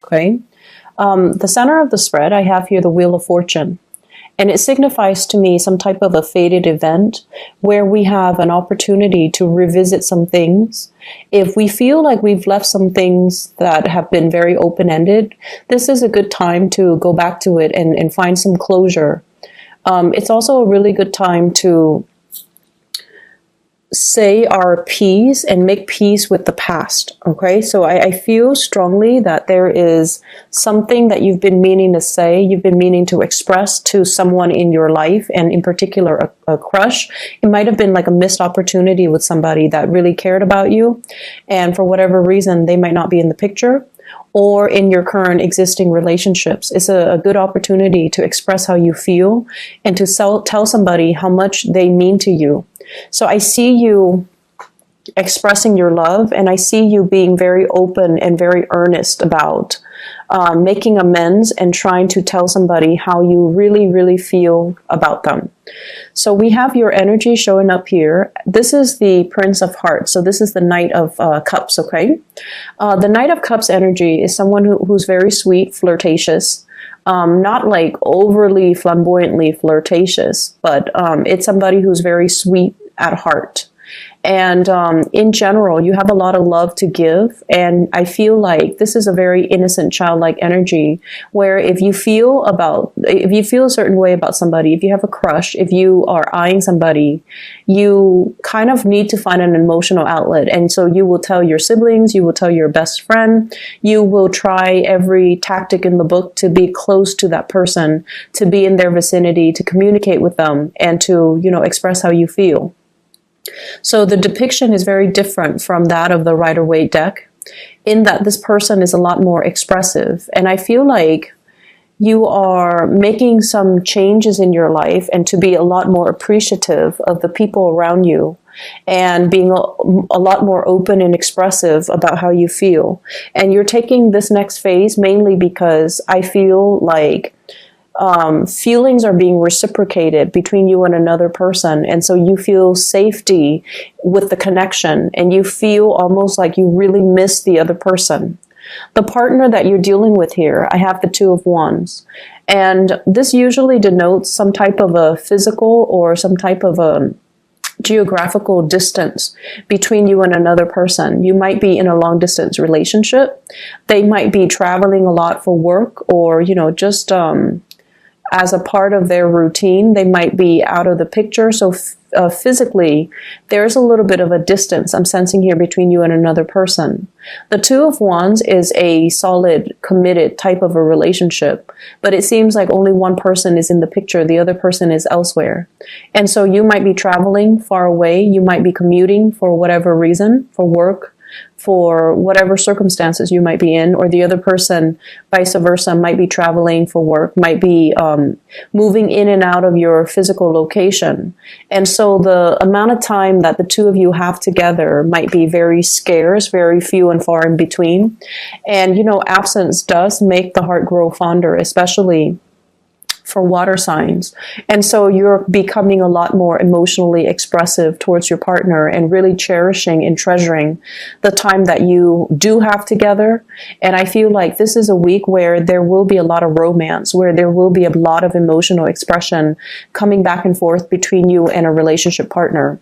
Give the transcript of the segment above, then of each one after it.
Okay. The center of the spread, I have here the Wheel of Fortune. And it signifies to me some type of a fated event where we have an opportunity to revisit some things. If we feel like we've left some things that have been very open-ended, this is a good time to go back to it and find some closure. It's also a really good time to say our piece and make peace with the past. Okay, so I feel strongly that there is something that you've been meaning to say, you've been meaning to express to someone in your life, and in particular a crush. It might have been like a missed opportunity with somebody that really cared about you, and for whatever reason they might not be in the picture, or in your current existing relationships. It's a good opportunity to express how you feel and to tell somebody how much they mean to you. So I see you expressing your love, and I see you being very open and very earnest about making amends and trying to tell somebody how you really, really feel about them. So we have your energy showing up here. This is the Prince of Hearts. So this is the Knight of Cups, okay? The Knight of Cups energy is someone who's very sweet, flirtatious. Not like overly flamboyantly flirtatious, but it's somebody who's very sweet at heart. And in general, you have a lot of love to give. And I feel like this is a very innocent, childlike energy where if you feel a certain way about somebody, if you have a crush, if you are eyeing somebody, you kind of need to find an emotional outlet. And so you will tell your siblings, you will tell your best friend, you will try every tactic in the book to be close to that person, to be in their vicinity, to communicate with them, and to, express how you feel. So the depiction is very different from that of the Rider-Waite deck, in that this person is a lot more expressive. And I feel like you are making some changes in your life and to be a lot more appreciative of the people around you and being a lot more open and expressive about how you feel. And you're taking this next phase mainly because I feel like feelings are being reciprocated between you and another person. And so you feel safety with the connection, and you feel almost like you really miss the other person. The partner that you're dealing with here, I have the Two of Wands. And this usually denotes some type of a physical or some type of a geographical distance between you and another person. You might be in a long distance relationship. They might be traveling a lot for work, or, just as a part of their routine. They might be out of the picture. So physically, there's a little bit of a distance I'm sensing here between you and another person. The Two of Wands is a solid, committed type of a relationship, but it seems like only one person is in the picture. The other person is elsewhere. And so you might be traveling far away. You might be commuting for whatever reason, for work, for whatever circumstances you might be in, or the other person, vice versa, might be traveling for work, might be moving in and out of your physical location. And so the amount of time that the two of you have together might be very scarce, very few and far in between. And, absence does make the heart grow fonder, especially for water signs. And so you're becoming a lot more emotionally expressive towards your partner and really cherishing and treasuring the time that you do have together. And I feel like this is a week where there will be a lot of romance, where there will be a lot of emotional expression coming back and forth between you and a relationship partner.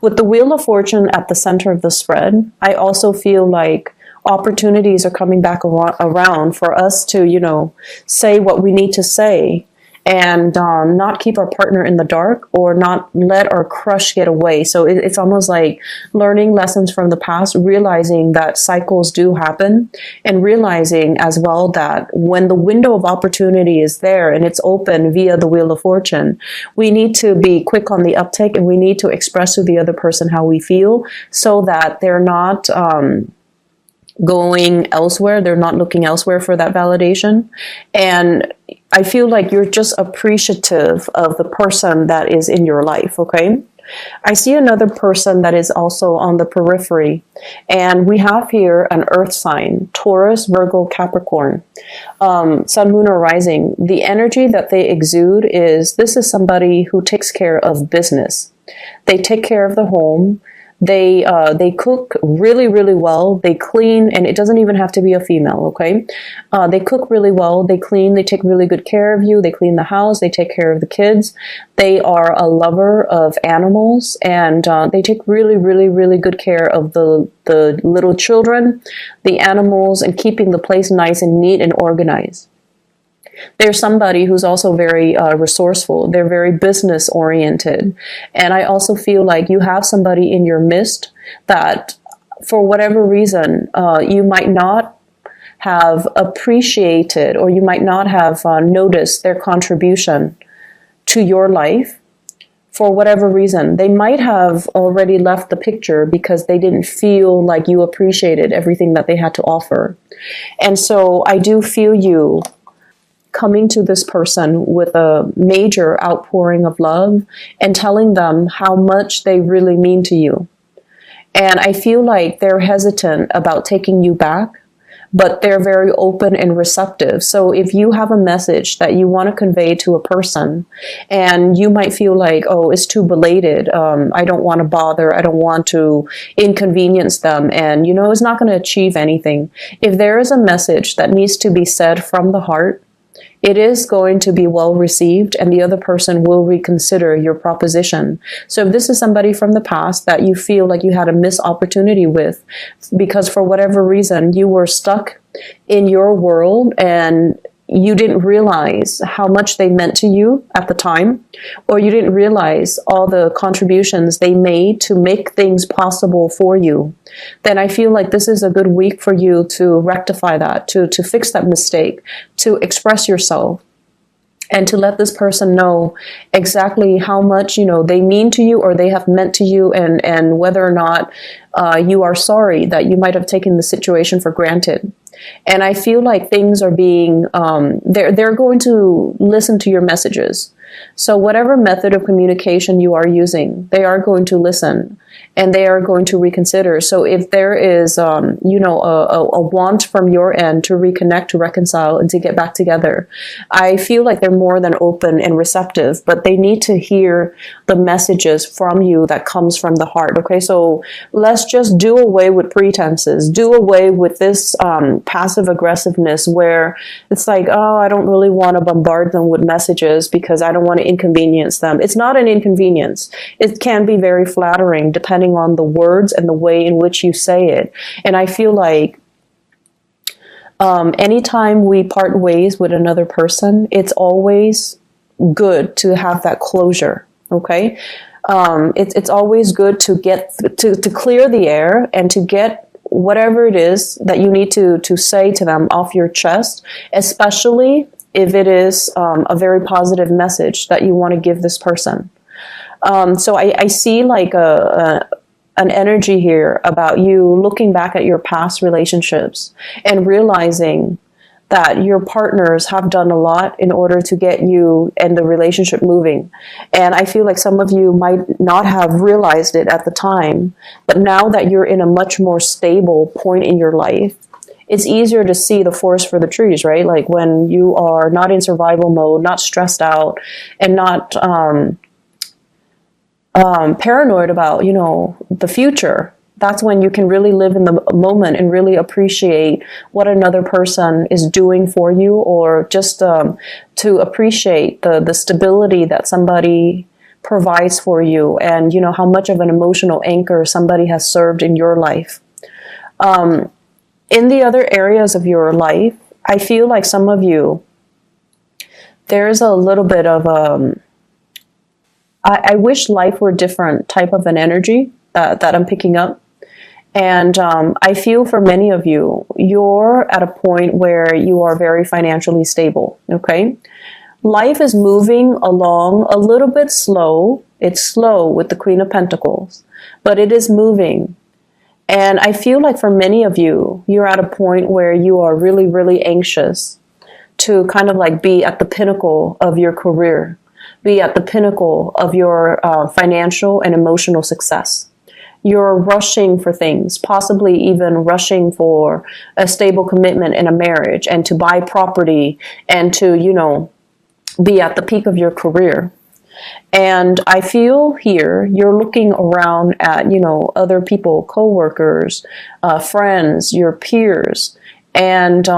With the Wheel of Fortune at the center of the spread, I also feel like opportunities are coming back around for us to, say what we need to say, and not keep our partner in the dark, or not let our crush get away. So it's almost like learning lessons from the past, realizing that cycles do happen, and realizing as well that when the window of opportunity is there and it's open via the Wheel of Fortune, we need to be quick on the uptake, and we need to express to the other person how we feel, so that they're not going elsewhere. They're not looking elsewhere for that validation. And I feel like you're just appreciative of the person that is in your life, okay? I see another person that is also on the periphery. And we have here an earth sign, Taurus, Virgo, Capricorn, Sun, Moon, or Rising. The energy that they exude is, this is somebody who takes care of business. They take care of the home. They cook really, really well. They clean, and it doesn't even have to be a female, okay? They cook really well. They clean. They take really good care of you. They clean the house. They take care of the kids. They are a lover of animals, and they take really, really, really good care of the little children, the animals, and keeping the place nice and neat and organized. They're somebody who's also very resourceful. They're very business oriented. And I also feel like you have somebody in your midst that, for whatever reason, you might not have appreciated, or you might not have noticed their contribution to your life. For whatever reason, they might have already left the picture because they didn't feel like you appreciated everything that they had to offer. And so I do feel you coming to this person with a major outpouring of love and telling them how much they really mean to you. And I feel like they're hesitant about taking you back, but they're very open and receptive. So if you have a message that you want to convey to a person, and you might feel like, oh, it's too belated, I don't want to bother, I don't want to inconvenience them, and it's not going to achieve anything. If there is a message that needs to be said from the heart, it is going to be well received, and the other person will reconsider your proposition. So if this is somebody from the past that you feel like you had a missed opportunity with, because for whatever reason you were stuck in your world and you didn't realize how much they meant to you at the time, or you didn't realize all the contributions they made to make things possible for you, then I feel like this is a good week for you to rectify that, to fix that mistake, to express yourself, and to let this person know exactly how much, they mean to you, or they have meant to you, and whether or not you are sorry that you might have taken the situation for granted. And I feel like things are being, they're going to listen to your messages. So whatever method of communication you are using, they are going to listen, and they are going to reconsider. So if there is, a want from your end to reconnect, to reconcile, and to get back together, I feel like they're more than open and receptive, but they need to hear the messages from you that comes from the heart. Okay, so let's just do away with pretenses, do away with this passive aggressiveness where it's like, oh, I don't really want to bombard them with messages because I don't want to inconvenience them. It's not an inconvenience. It can be very flattering depending on the words and the way in which you say it. And I feel like anytime we part ways with another person, it's always good to have that closure. Okay, it's always good to get to clear the air and to get whatever it is that you need to say to them off your chest, especially if it is a very positive message that you want to give this person. So I see like an energy here about you looking back at your past relationships and realizing that your partners have done a lot in order to get you and the relationship moving. And I feel like some of you might not have realized it at the time, but now that you're in a much more stable point in your life, it's easier to see the forest for the trees, right? Like when you are not in survival mode, not stressed out, and not paranoid about, the future. That's when you can really live in the moment and really appreciate what another person is doing for you, or just to appreciate the stability that somebody provides for you, and how much of an emotional anchor somebody has served in your life. In the other areas of your life, I feel like some of you, there's a little bit of I wish life were different type of an energy that I'm picking up. And I feel for many of you, you're at a point where you are very financially stable, okay? Life is moving along a little bit slow. It's slow with the Queen of Pentacles, but it is moving. And I feel like for many of you, you're at a point where you are really, really anxious to kind of like be at the pinnacle of your career, be at the pinnacle of your financial and emotional success. You're rushing for things, possibly even rushing for a stable commitment in a marriage, and to buy property, and to, be at the peak of your career. And I feel here you're looking around at, other people, coworkers, friends, your peers, and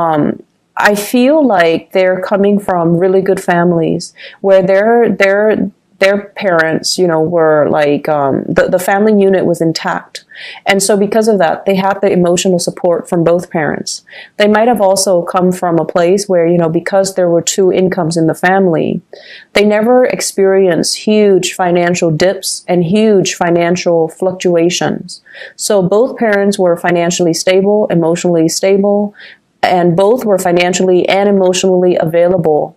I feel like they're coming from really good families where their parents, were like, the family unit was intact. And so because of that, they had the emotional support from both parents. They might have also come from a place where, because there were two incomes in the family, they never experienced huge financial dips and huge financial fluctuations. So both parents were financially stable, emotionally stable, and both were financially and emotionally available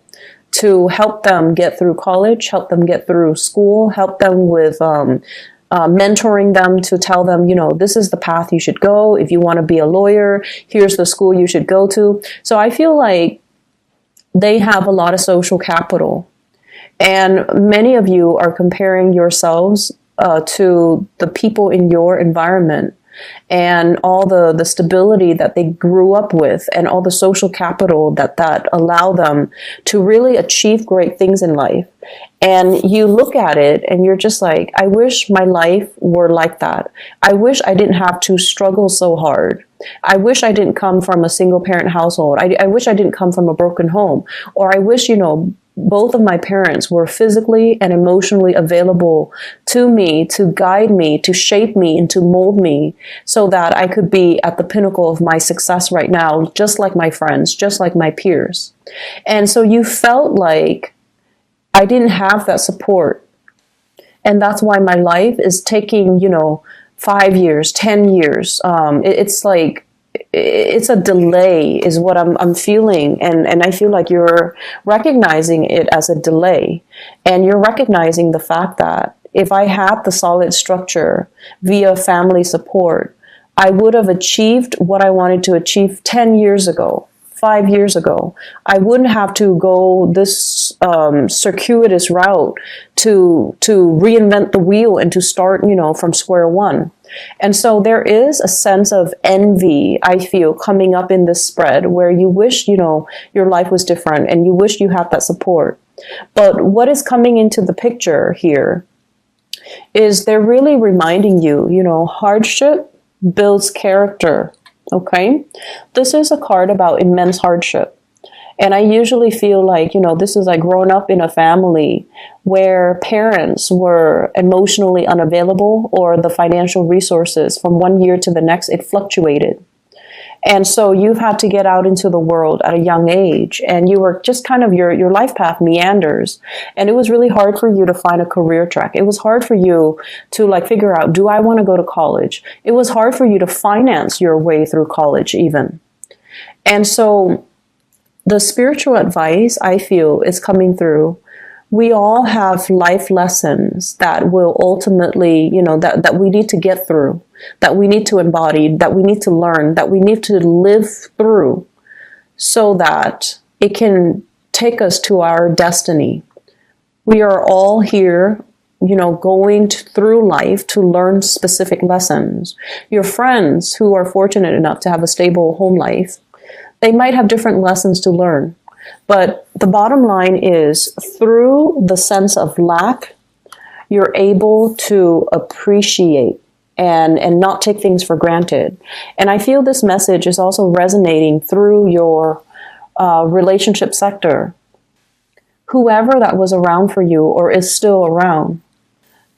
to help them get through college, help them get through school, help them with mentoring them to tell them, this is the path you should go. If you want to be a lawyer, here's the school you should go to. So I feel like they have a lot of social capital. And many of you are comparing yourselves to the people in your environment and all the stability that they grew up with and all the social capital that allow them to really achieve great things in life. And you look at it and you're just like, I wish my life were like that. I wish I didn't have to struggle so hard. I wish I didn't come from a single parent household. I wish I didn't come from a broken home. Or I wish, both of my parents were physically and emotionally available to me, to guide me, to shape me, and to mold me so that I could be at the pinnacle of my success right now, just like my friends, just like my peers. And so you felt like I didn't have that support. And that's why my life is taking, 5 years, 10 years. It's like, it's a delay is what I'm feeling. And I feel like you're recognizing it as a delay. And you're recognizing the fact that if I had the solid structure via family support, I would have achieved what I wanted to achieve 10 years ago, 5 years ago. I wouldn't have to go this circuitous route to reinvent the wheel and to start, from square one. And so there is a sense of envy, I feel, coming up in this spread where you wish, your life was different and you wish you had that support. But what is coming into the picture here is they're really reminding you, hardship builds character. Okay? This is a card about immense hardship. And I usually feel like, this is like growing up in a family where parents were emotionally unavailable or the financial resources from one year to the next, it fluctuated. And so you've had to get out into the world at a young age and you were just kind of your life path meanders. And it was really hard for you to find a career track. It was hard for you to figure out, do I want to go to college? It was hard for you to finance your way through college even. And so the spiritual advice I feel is coming through. We all have life lessons that will ultimately, that we need to get through, that we need to embody, that we need to learn, that we need to live through so that it can take us to our destiny. We are all here, going through life to learn specific lessons. Your friends who are fortunate enough to have a stable home life, they might have different lessons to learn. But the bottom line is, through the sense of lack, you're able to appreciate and not take things for granted. And I feel this message is also resonating through your relationship sector. Whoever that was around for you or is still around,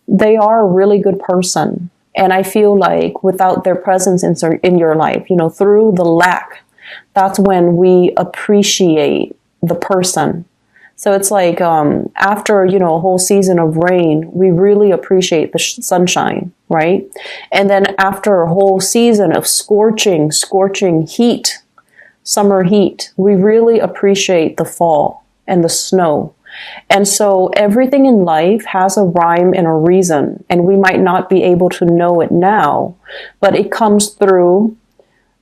they are a really good person. And I feel like without their presence in your life, through the lack, that's when we appreciate the person. So it's like after, a whole season of rain, we really appreciate the sunshine, right? And then after a whole season of scorching heat, summer heat, we really appreciate the fall and the snow. And so everything in life has a rhyme and a reason, and we might not be able to know it now, but it comes through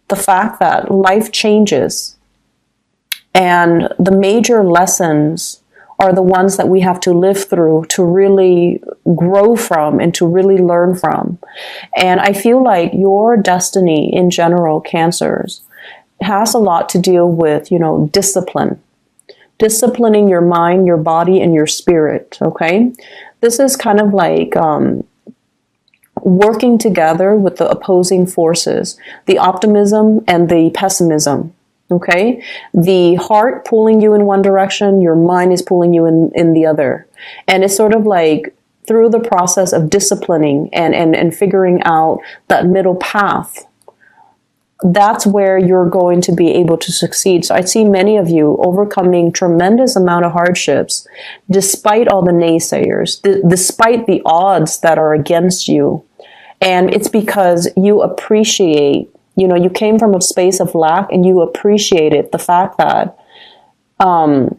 the fact that life changes. And the major lessons are the ones that we have to live through to really grow from and to really learn from. And I feel like your destiny in general, Cancers, has a lot to deal with, discipline. disciplining your mind, your body, and your spirit. Okay. This is kind of like working together with the opposing forces, the optimism and the pessimism. Okay. The heart pulling you in one direction, your mind is pulling you in the other. And it's sort of like through the process of disciplining and figuring out that middle path, that's where you're going to be able to succeed. So I see many of you overcoming tremendous amount of hardships, despite all the naysayers, despite the odds that are against you. And it's because you appreciate, you know, you came from a space of lack and you appreciated the fact that growing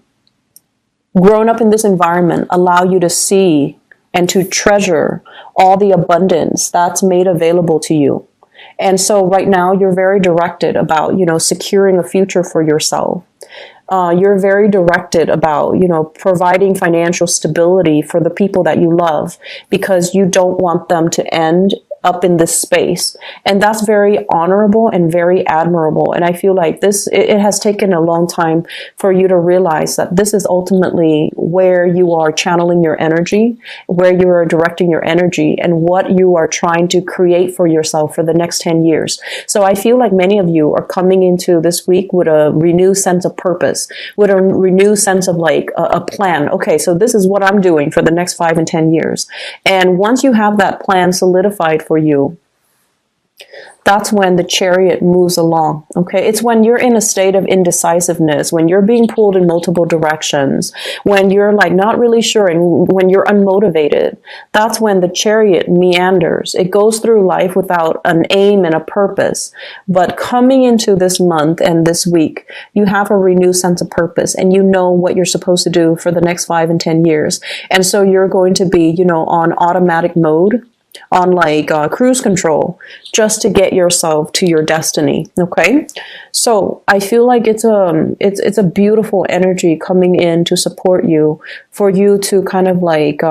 up in this environment allow you to see and to treasure all the abundance that's made available to you. And so right now you're very directed about, you know, securing a future for yourself. You're very directed about, you know, providing financial stability for the people that you love, because you don't want them to end up in this space. And that's very honorable and very admirable. And I feel like it has taken a long time for you to realize that this is ultimately where you are channeling your energy, where you are directing your energy, and what you are trying to create for yourself for the next 10 years. So I feel like many of you are coming into this week with a renewed sense of purpose, with a renewed sense of like a plan. Okay, so this is what I'm doing for the next 5 and 10 years. And once you have that plan solidified for you, that's when the chariot moves along. Okay, it's when you're in a state of indecisiveness, when you're being pulled in multiple directions, when you're like not really sure, and when you're unmotivated. That's when the chariot meanders. It goes through life without an aim and a purpose. But coming into this month and this week, you have a renewed sense of purpose, and you know what you're supposed to do for the next 5 and 10 years. And so you're going to be, you know, on automatic mode, on like cruise control, just to get yourself to your destiny. Okay, so I feel like it's a beautiful energy coming in to support you, for you to kind of like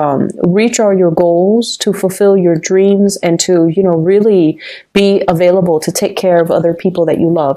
reach all your goals, to fulfill your dreams, and to, you know, really be available to take care of other people that you love.